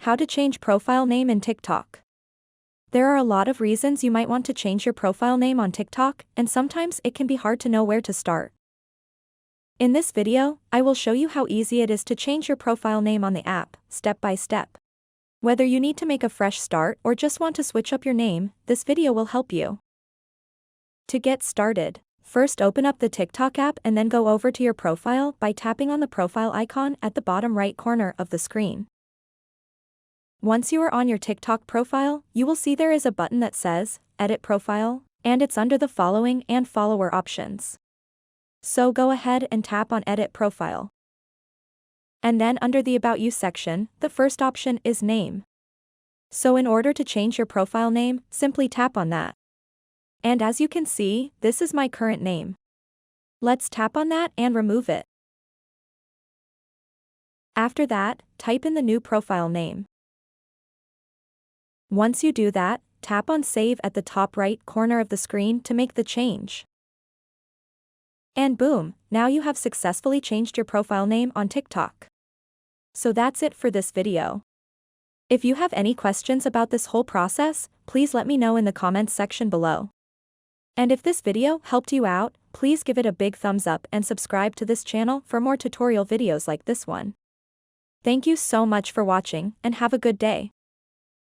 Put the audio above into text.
How to change profile name in TikTok. There are a lot of reasons you might want to change your profile name on TikTok, and sometimes it can be hard to know where to start. In this video, I will show you how easy it is to change your profile name on the app, step by step. Whether you need to make a fresh start or just want to switch up your name, this video will help you. To get started, first open up the TikTok app and then go over to your profile by tapping on the profile icon at the bottom right corner of the screen. Once you are on your TikTok profile, you will see there is a button that says, Edit Profile, and it's under the following and follower options. So go ahead and tap on Edit Profile. And then under the About You section, the first option is Name. So in order to change your profile name, simply tap on that. And as you can see, this is my current name. Let's tap on that and remove it. After that, type in the new profile name. Once you do that, tap on Save at the top right corner of the screen to make the change. And boom, now you have successfully changed your profile name on TikTok. So that's it for this video. If you have any questions about this whole process, please let me know in the comments section below. And if this video helped you out, please give it a big thumbs up and subscribe to this channel for more tutorial videos like this one. Thank you so much for watching and have a good day.